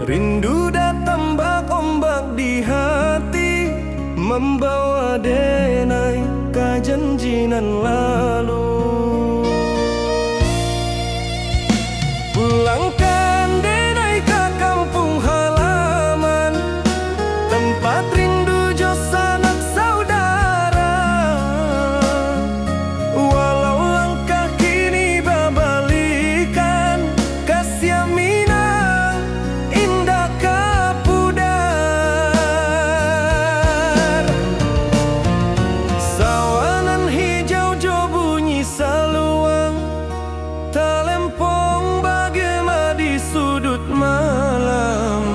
Rindu datang ombak di hati, membawa denai kejanjian lalu. Pulangkan denai ke kampung halaman, tempat rindu jo sanak saudara. Walau langkah kini babalikan, kasih Minang indah kapudar. Sawanan hijau jo bunyi saluang, talempong bagema di sudut malam.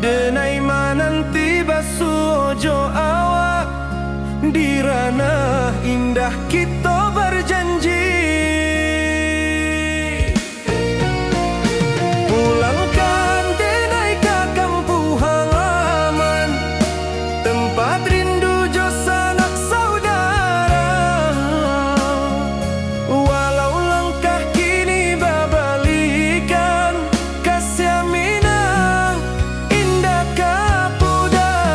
Denai mananti basuh ojo awak, di ranah indah kita berjanji. Pulangkan denai ke kampung halaman, tempat rindu jo sanak saudara. Walau langkah kini babalikan, kasih Minang indah kapudar.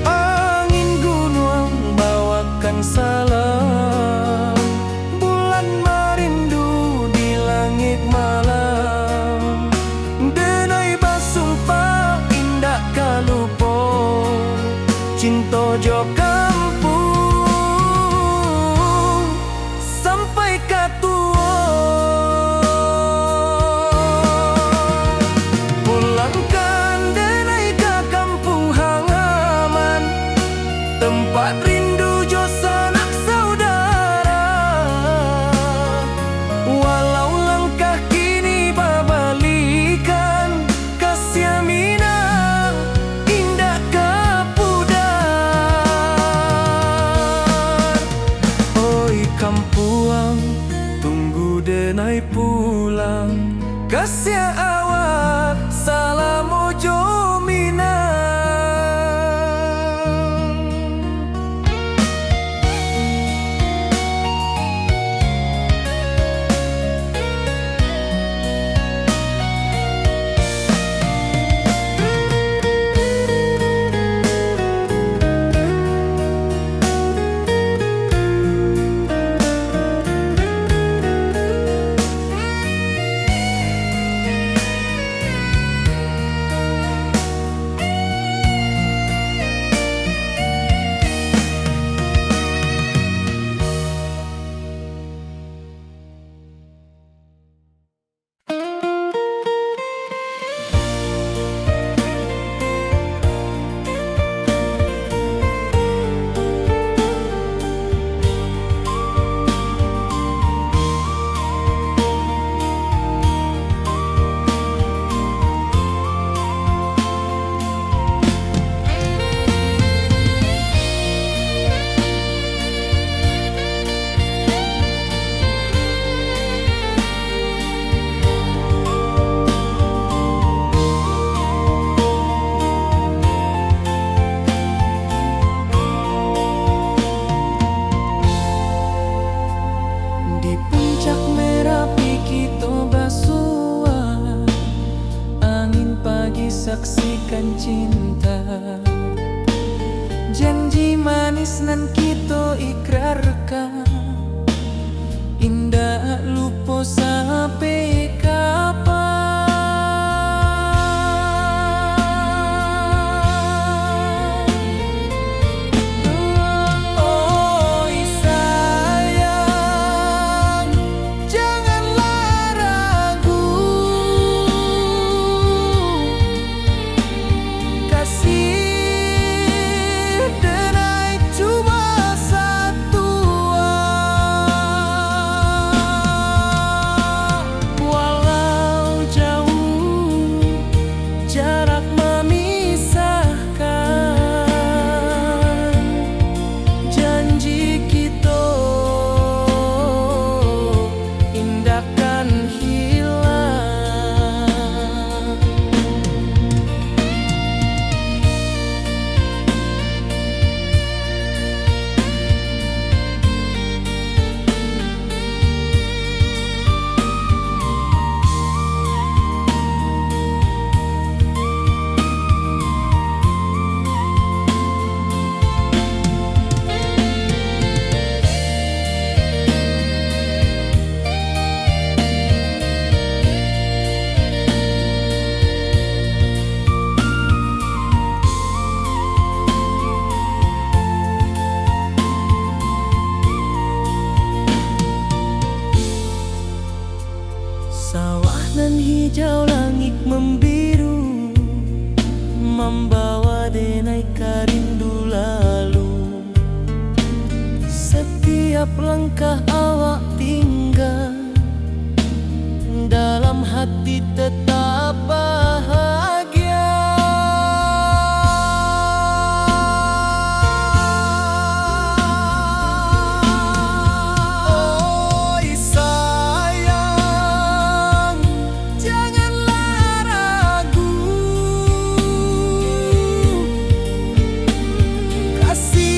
Angin gunung bawakan salam, bulan merindu di langit malam. Denai basumpah indah kalupo, cinta jo kampung sampai katua. Pulangkan denai ke kampung halaman, tempat rindu jo sanak saudara. Walau langkah kini babalikan, kasih Minang indah kapudar. Oi kampuang, tunggu denai pulang, kasih awak salam ojo Minang. Di puncak Merapi kita basua, angin pagi saksikan cinta. Janji manis nan kita ikrarkan, indah lupa sampai kapan. Oi sayang, janganlah ragu. membawa denai rindu lalu. Setiap langkah awak tinggal, dalam hati tetap bahagia. Oi sayang, janganlah ragu, kasih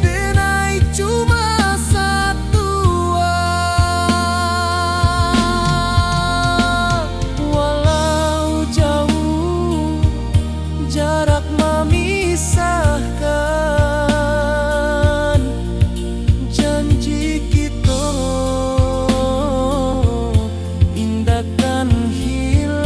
denai cuma satu. Walau jauh jarak memisahkan, janji kita indahkan hilang.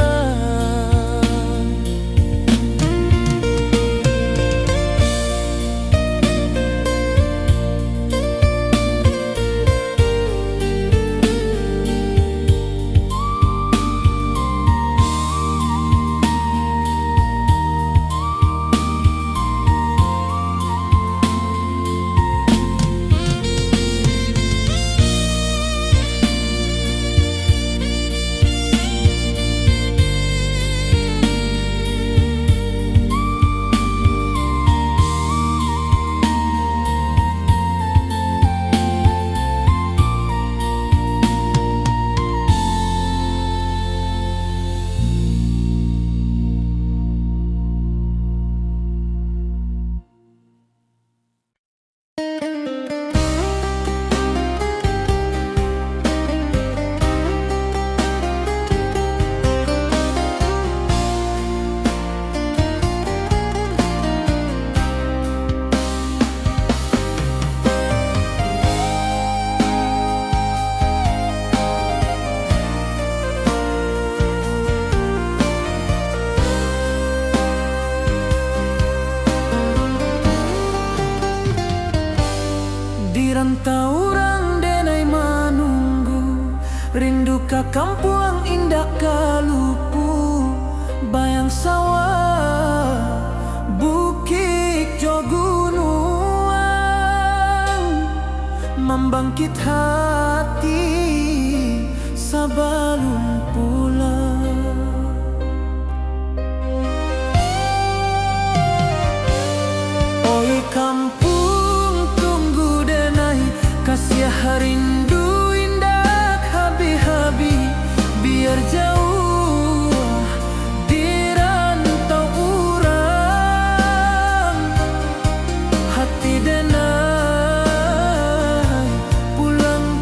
Di rantauan denai menunggu, rindu ka kampung indah kalupu, bayang sawah, bukit jo gunung, membangkit hati sebelum pulang. Oi kampung tunggu denai, kasih rindu indah habi-habi, biar jauh di rantau urang, hati denai pulang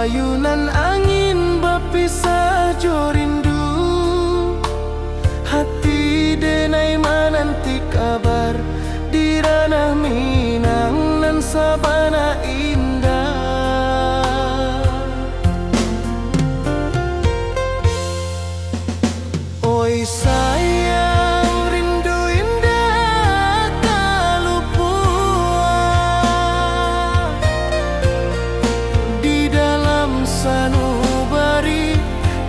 ayunan angin berpisah jo rindu. Hati denai menanti kabar di ranah Minang nan sabana indah. Oi sayang, rindu indah kalupua di dalam sanubari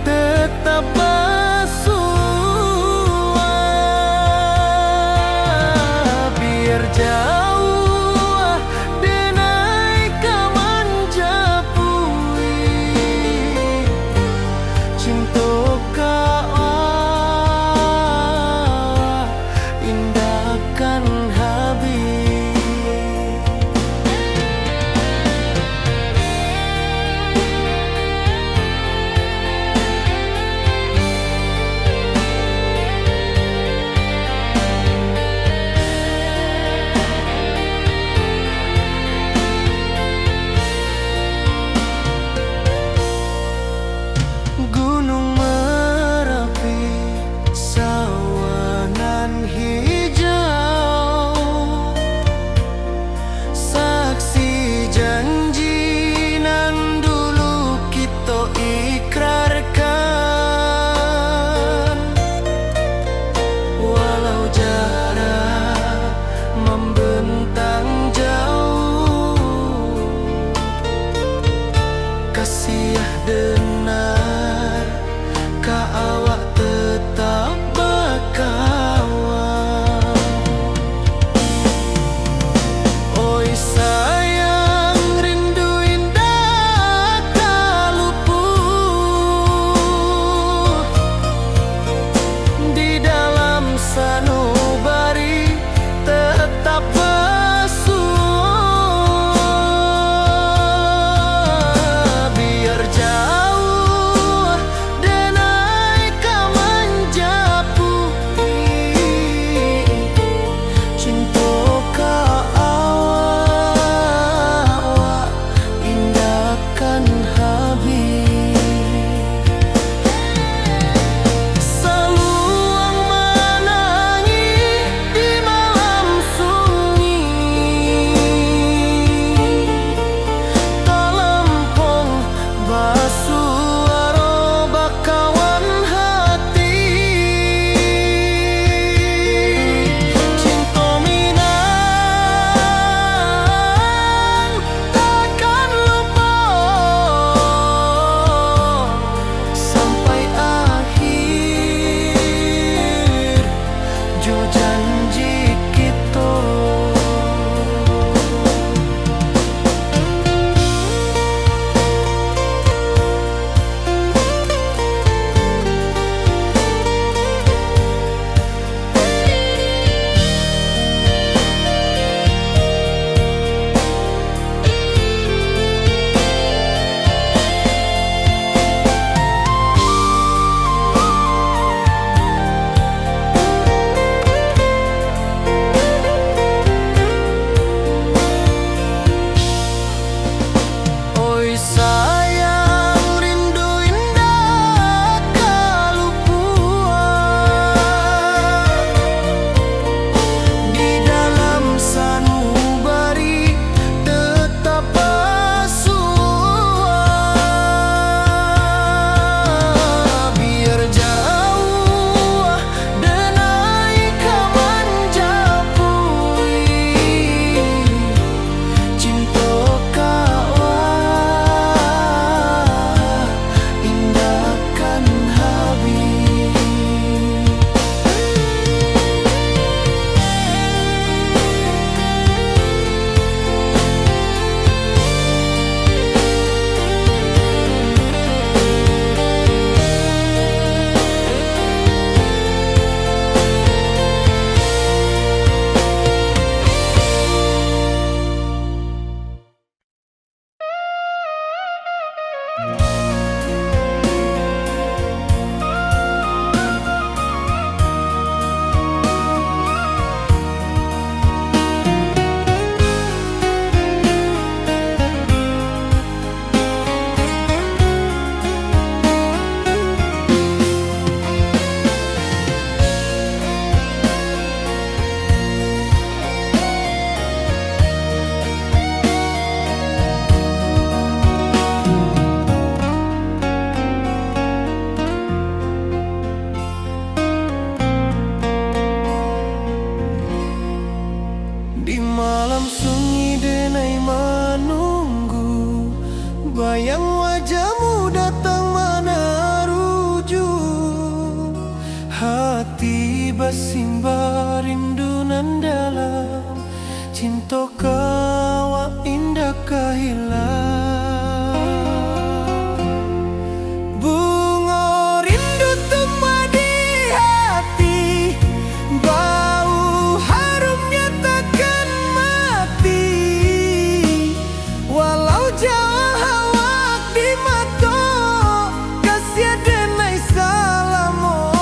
tetap bersua. Biar jauh denai kaman japui cinta indahkan habis. Gunung Merapi, sawanan hijau dalam sunyi denai menunggu, bayang wajahmu datang mana ruju. Hati bersimba rindu nan dalam, cinta kawa indah kehilang. Bunga rindu tumbuh di hati, bau harumnya takkan mati. Walau jauh awak di mata, kasih denai salamo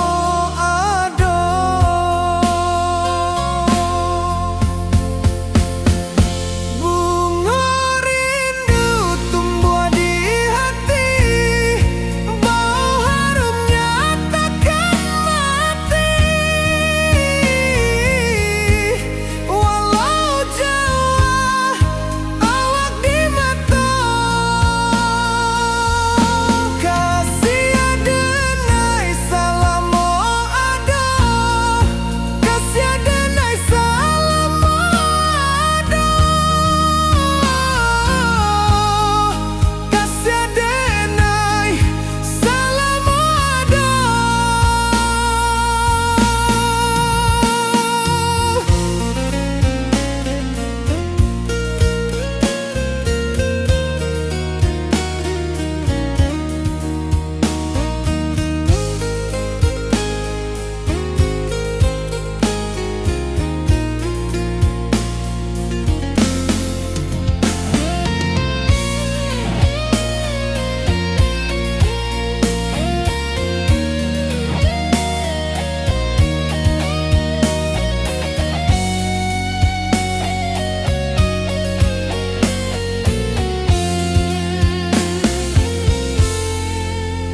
ado. Bunga rindu tumbuh di hati, bau harumnya takkan mati. Walau jauh awak di mata, kasih denai salamo ado, kasih denai salamo ado, kasih denai salamo ado.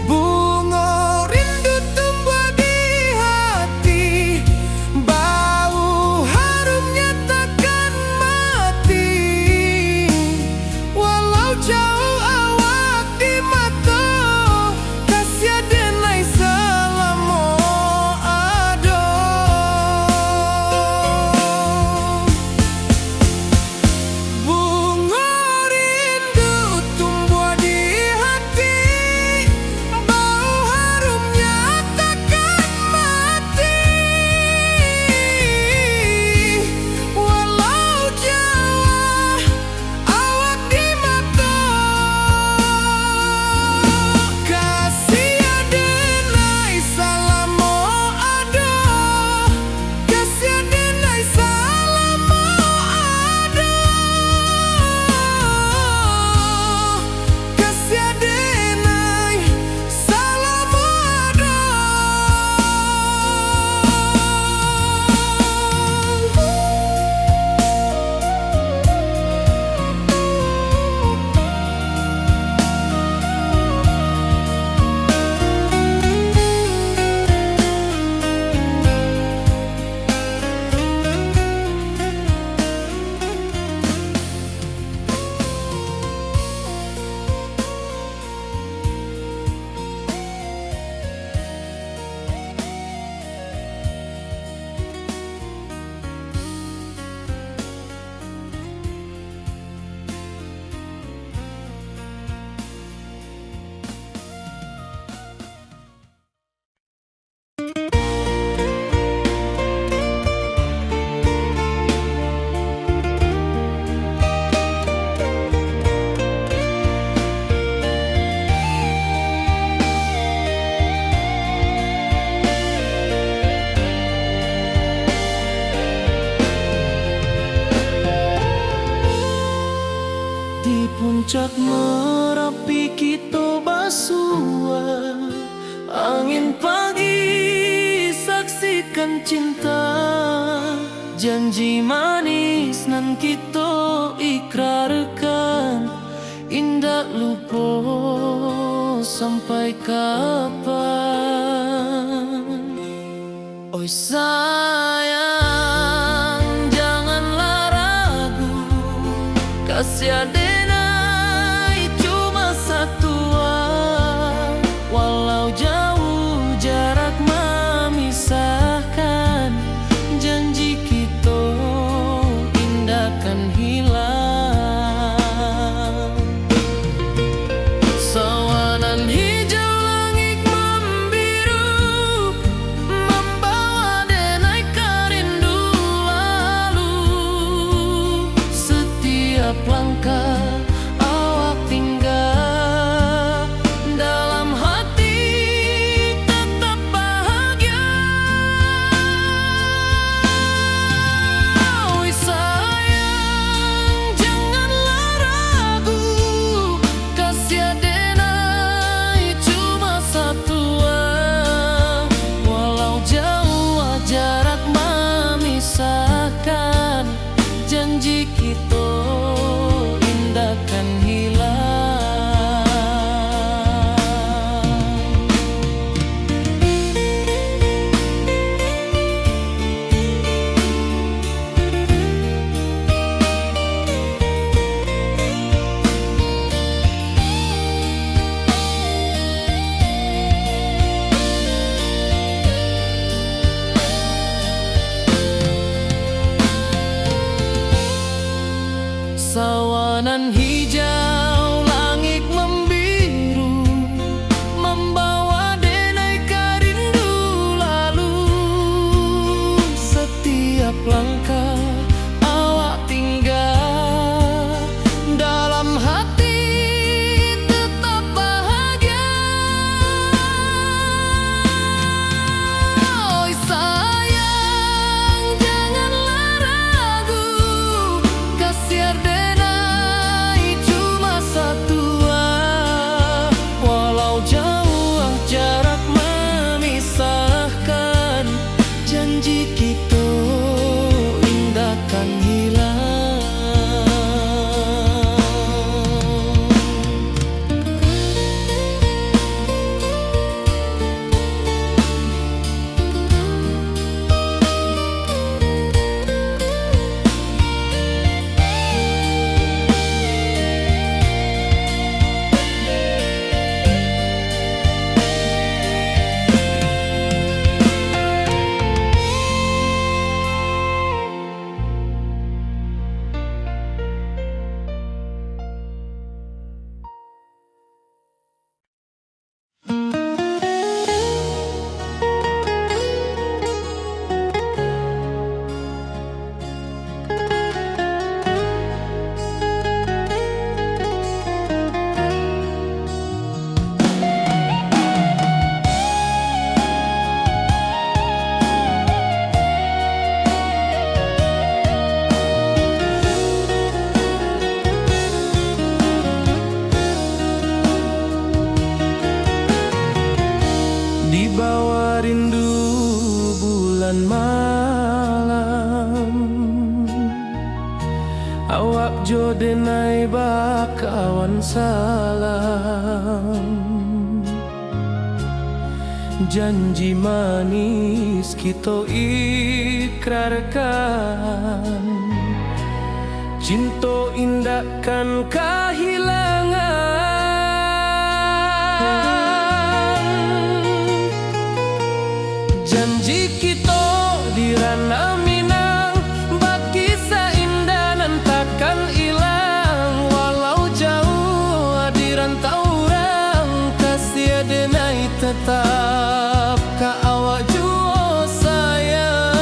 Bunga rindu tumbuh di hati, bau harumnya takkan mati. Walau jauh awak di mata, kasih denai salamo ado. Bunga rindu tumbuh di hati, bau harumnya takkan mati. Walau jauh awak di mata, kasih denai salamo ado, kasih denai salamo ado, kasih denai salamo ado. Di puncak Merapi kita basua, angin pagi saksikan cinta, janji manis nan kita ikrarkan, indah lupa sampai kapan. Oi sayang, janganlah ragu, kasih denai cuma satu. Walau jauh jarak memisahkan, janji kita indahkan Sawanan hijau, langit membiru, membawa denai rindu lalu. Setiap langkah awak tinggal, dalam hati tetap bahagia. Oi sayang, janganlah ragu, kasih denai cuma satu. Walau jauh jarak memisahkan, janji kita indahkan hilang. Di bawah rindu bulan malam, awak jo denai bakawan salam. Janji manis kita ikrarkan, cinta indahkan kehilangan. Janji kita di ranah Minang, bakisah indah nan takkan hilang. Walau jauh di rantau orang, kasih denai tetap ka awak jua sayang.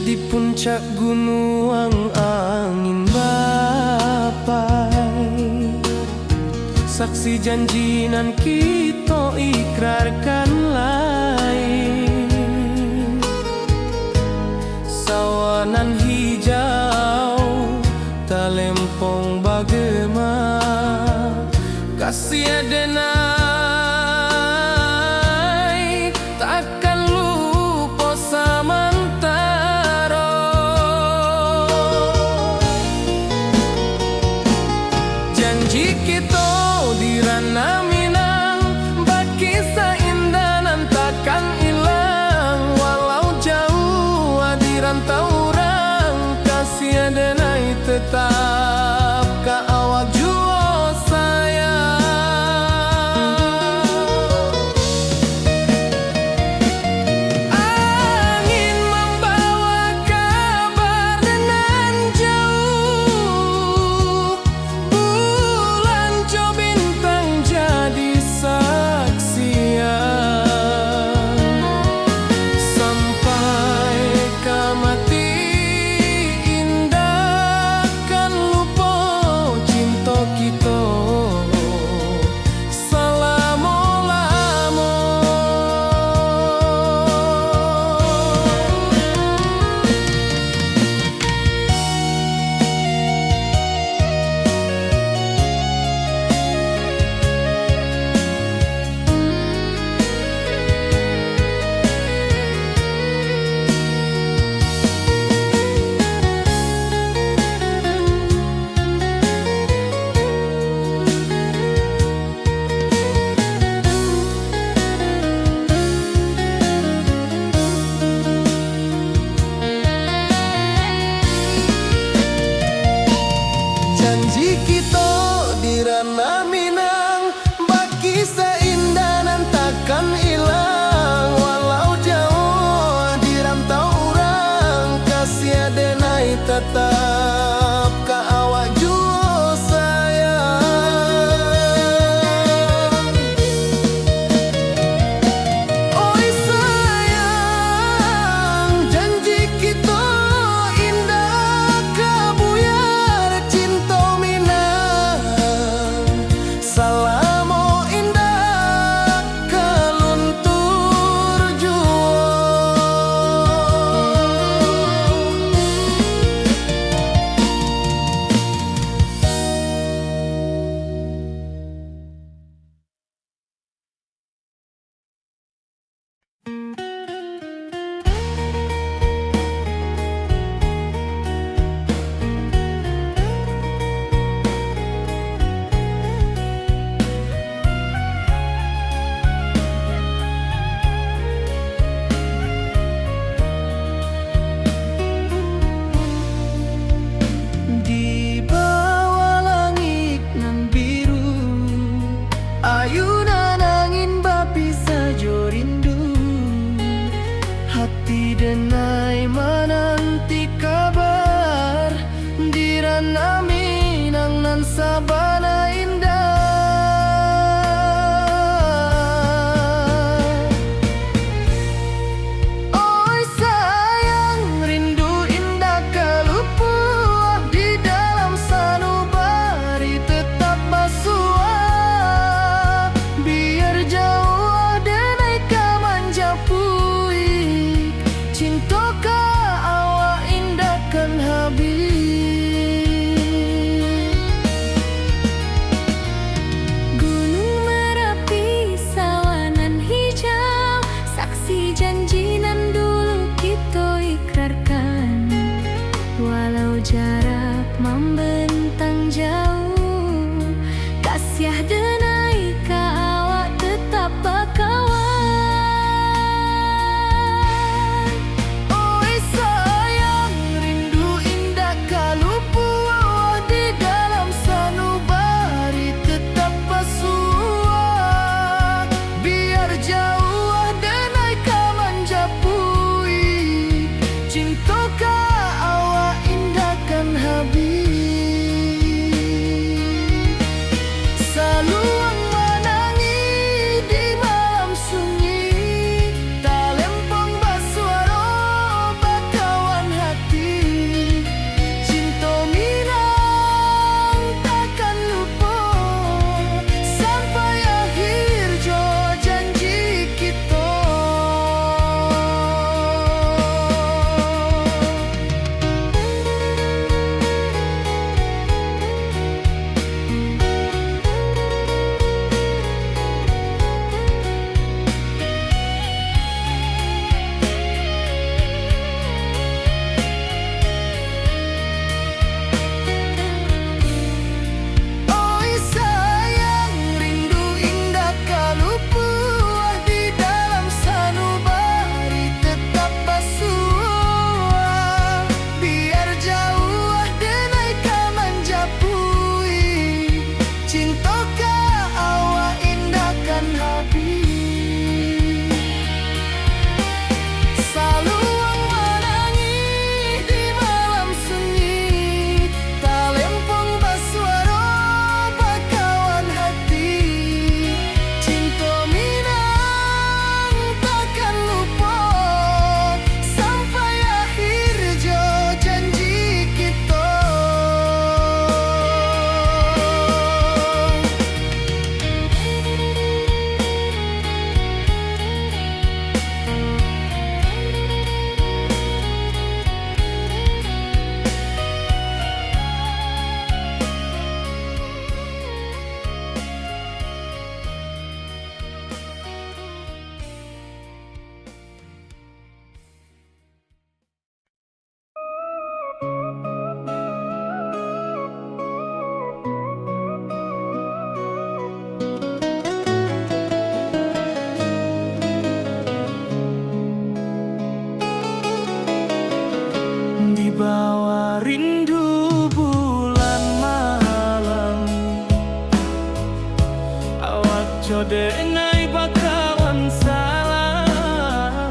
Di puncak gunung angin bapai, saksi janji nan kita ikrarkan lain. Sawanan hijau talempong bagema, kasih denai takkan lupa samantara. Janji kita di ranah Minang, bakisah indah janji nan dulu kita ikrarkan, walau jarak membentang jauh, kasih denai ka awak tetap bakawan. Oi sayang, rindu indah kalupu awak di dalam sanubari tetap pasua, biar jauh denai ka manjapui, cinta ka awak indahkan habis. Saluang menangi di malam sunyi, talempong basuara bakawan hati, cinta minang takkan lupa sampai akhir jo janji kita. Oi sayang, rindu indah kalupu di dalam sanubari tetap pasua, biar jauh denai ka manjapui, cinta ka awak indahkan habis. Saluang menangi di malam sunyi, talempong basuara bakawan hati, cinta minang takkan lupa sampai akhir jo janji kita. Di bawah rindu bulan malam, awak jodenai bakawan salah,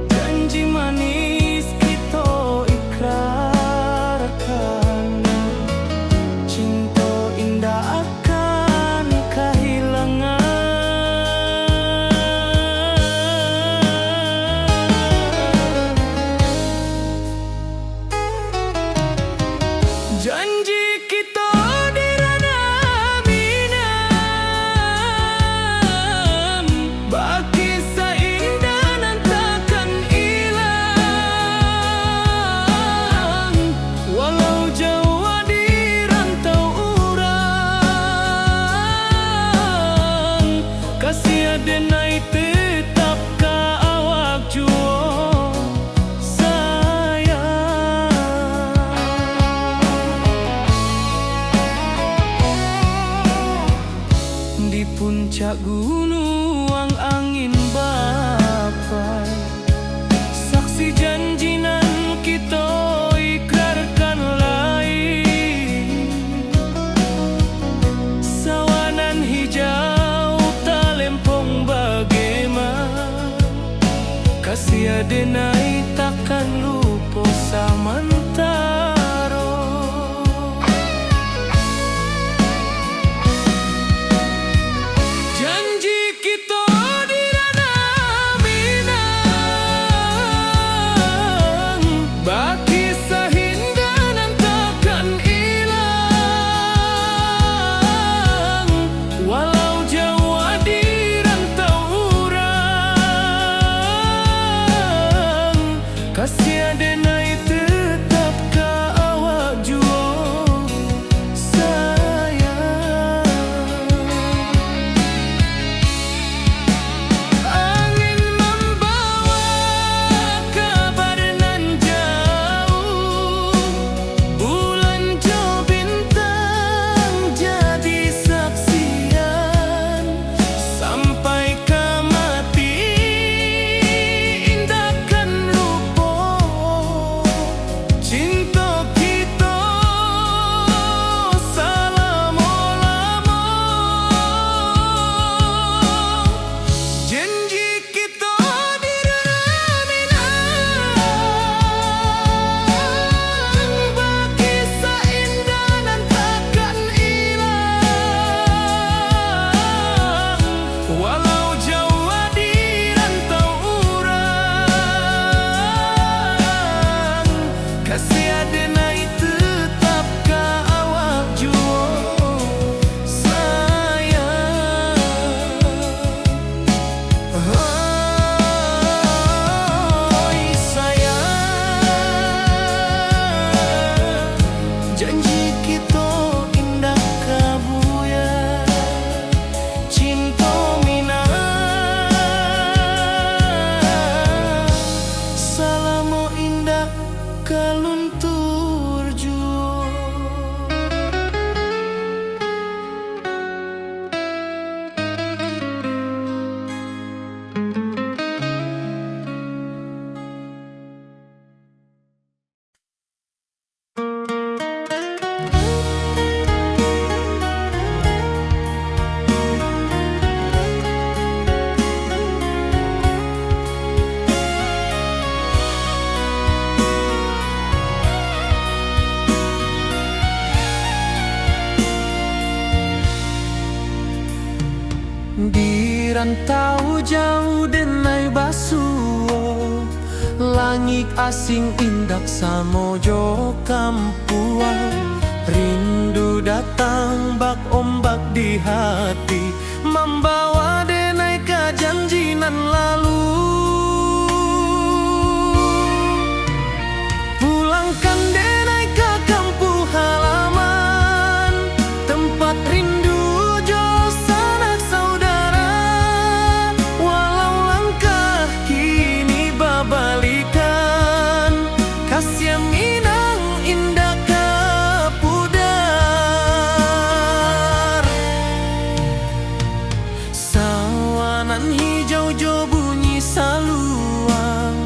janji manis kita ikrarkan, cinta indah akan kehilangan. Janji kita di ranah minam, baki seindah nan takkan hilang, walau jauh di rantau urang, kasih denai tetap ka awak jua di puncak gunung angin bapai, saksi janji nan kita ikrarkan lain, sawanan hijau talempong bagaimana, kasih denai takkan lupa samantara. Janji kita di ranah minang, baki sahinda nan takkan hilang, walau jauh di rantau urang, Walau jauh di rantau urang, kasih adenai tetap ka awak juo sayang. Oi sayang, janji kita indah kabuya, cinta mina salamo indah kaluntur juo. Di rantau jauh denai basuo, langit asing indak samojo kampuan. Rindu datang bak ombak di hati, membawa denai ke janjinan lalu. Pulangkan denai ke kampung halaman, tempat rindu jo sanak saudara. Walau langkah kini babalikan, kasih minang indah kapudar. Sawanan hijau jo bunyi saluang,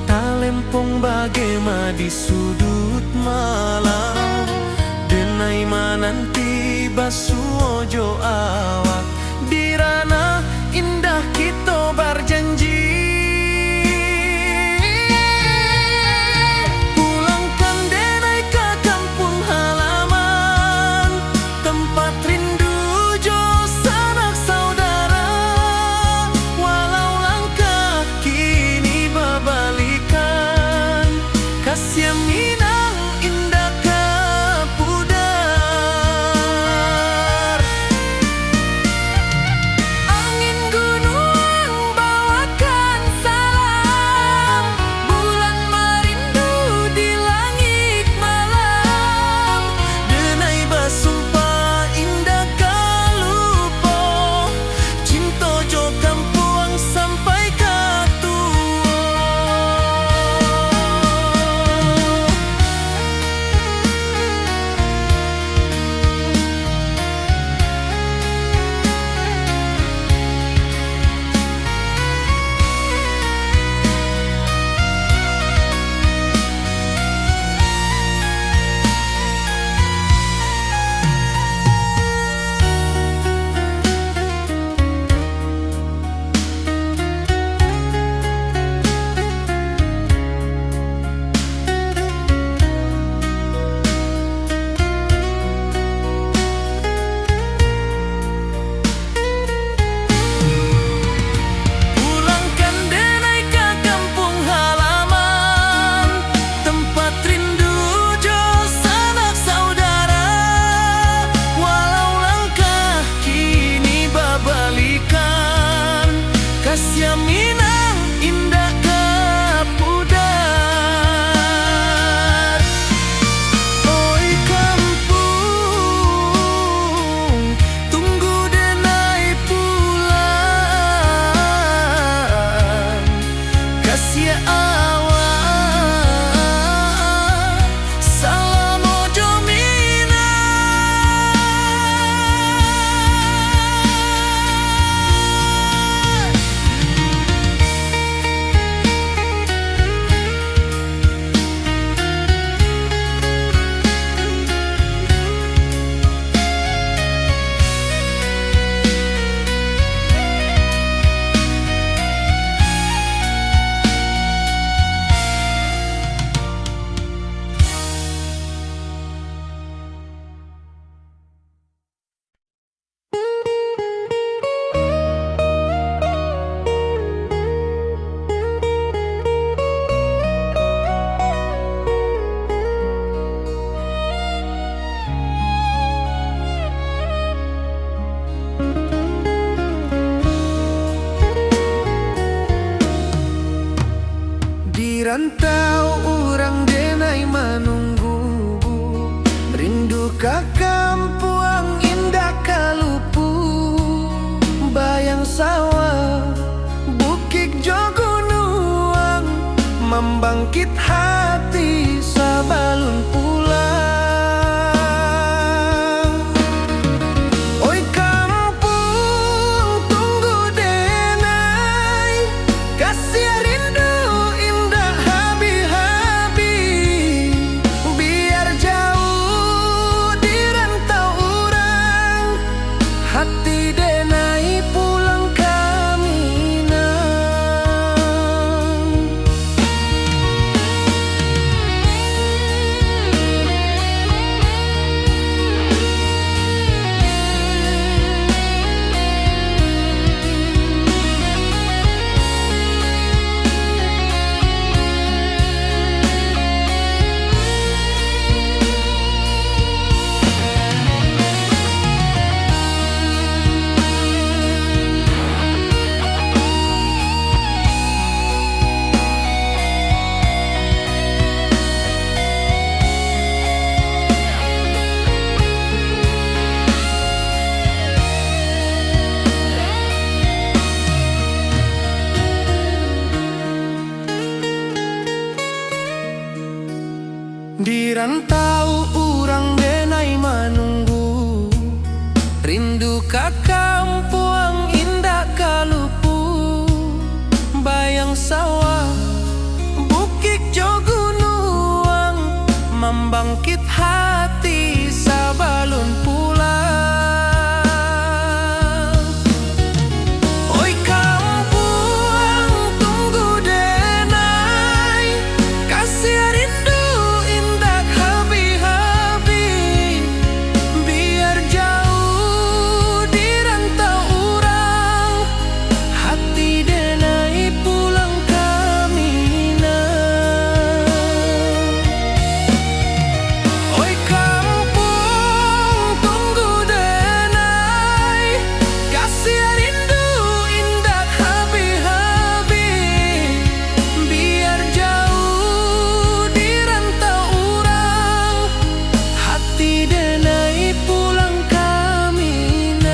talempong bagema di sudut malam. Denai mananti basuo jo awak, di ranah indah kita berjanji. Pulangkan denai ke kampung halaman, tempat rindu jo sanak saudara. Walau langkah kini babalikan, kasih minang indah kapudar. membangkit hati sabalun pulang. Oi kampung tunggu denai, kasih rindu indah habi-habi. Biar jauh di rantau orang, hati denai pulang kaminang. Di rantau urang denai manunggu, rindu ka kampung indah kalupu. Bayang sawah, bukit jo gunung, membangkit hati sabalun pulang. Oi kampung tunggu denai, kasih rindu indah habi-habi. Biar jauh di rantau urang, hati denai pulang kaminang. Oi kampung tunggu denai, kasih rindu indah habi-habi. Biar jauh di rantau urang, hati denai pulang kaminang.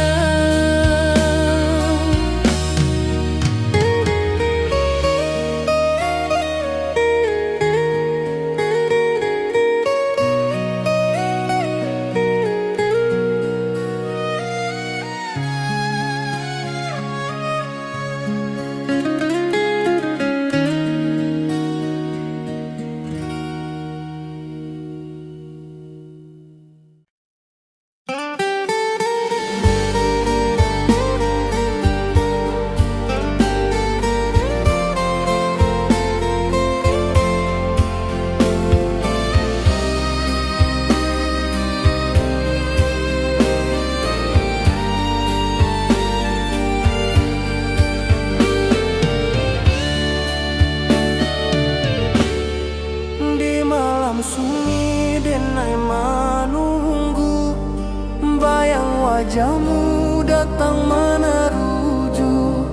Di malam sunyi denai menunggu, bayang wajahmu datang meneruju.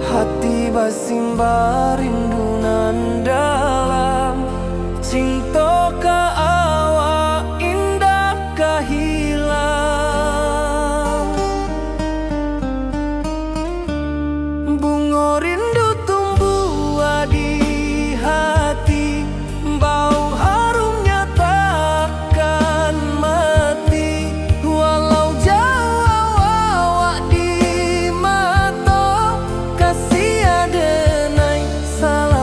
Hati basimba rindu nan dalam, cinta ka awak indah ka hilang. Bunga rindu tumbuh di hati, bau harumnya takkan mati. Walau jauh awak di mata, kasih denai salah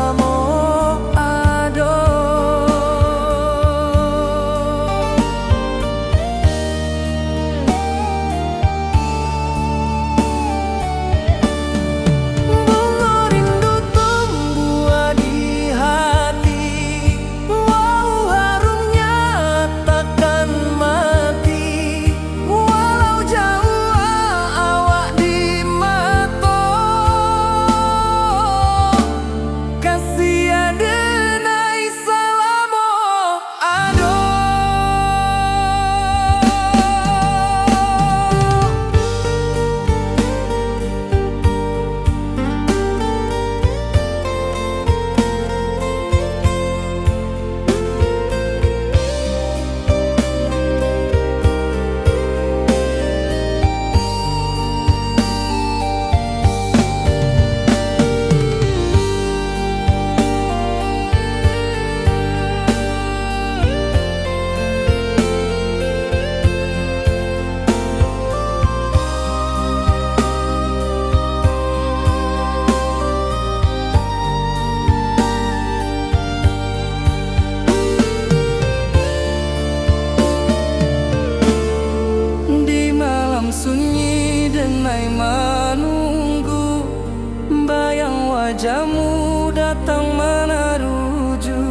wajahmu datang meneruju,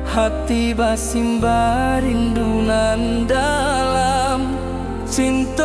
hati basimba rindunan dalam cinta.